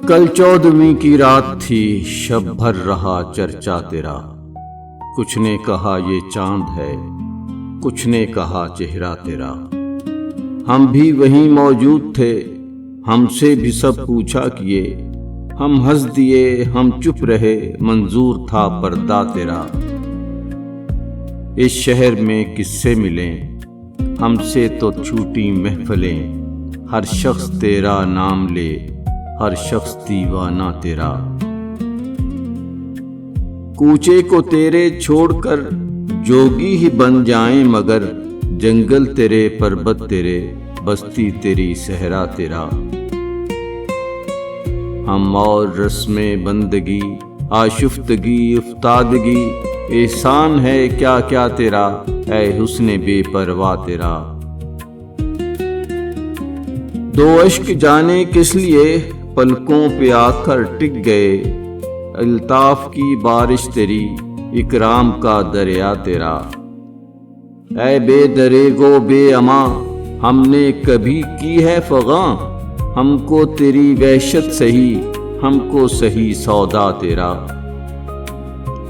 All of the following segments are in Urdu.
کل 14ویں کی رات تھی، شب بھر رہا چرچا تیرا۔ کچھ نے کہا یہ چاند ہے، کچھ نے کہا چہرہ تیرا۔ ہم بھی وہیں موجود تھے، ہم سے بھی سب پوچھا کیے۔ ہم ہنس دیے، ہم چپ رہے، منظور تھا پردہ تیرا۔ اس شہر میں کس سے ملیں، ہم سے تو چھوٹی محفلیں۔ ہر شخص تیرا نام لے، ہر شخص دیوانہ تیرا۔ کوچے کو تیرے چھوڑ کر جوگی ہی بن جائیں، مگر جنگل تیرے، پربت تیرے، بستی تیری، صحرا تیرا۔ ہم اور رسم بندگی، آشفتگی، افتادگی، احسان ہے کیا کیا تیرا، اے حسن بے پرواہ تیرا۔ دو اشک جانے کس لیے پلکوں پہ آ کر ٹک گئے۔ الطاف کی بارش تیری، اکرام کا دریا تیرا۔ اے بے دریغ و بے امان، ہم نے کبھی کی ہے فغاں۔ ہم کو تیری وحشت سہی، ہم کو سہی سودا تیرا۔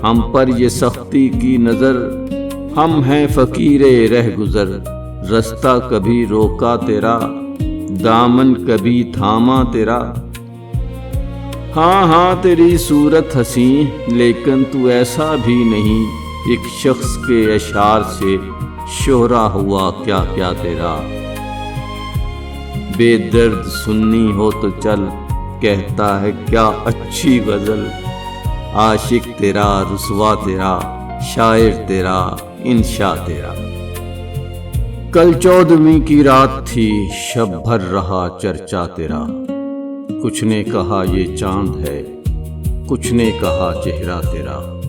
ہم پر یہ سختی کی نظر، ہم ہیں فقیر رہ گزر۔ رستہ کبھی روکا تیرا، دامن کبھی تھاما تیرا۔ ہاں ہاں تیری صورت حسین، لیکن تو ایسا بھی نہیں۔ ایک شخص کے اشعار سے شہرا ہوا کیا کیا تیرا۔ بے درد سننی ہو تو چل، کہتا ہے کیا اچھی غزل۔ عاشق تیرا، رسوا تیرا، شاعر تیرا، انشا تیرا۔ کل 14ویں کی رات تھی، شب بھر رہا چرچا تیرا۔ کچھ نے کہا یہ چاند ہے، کچھ نے کہا چہرہ تیرا۔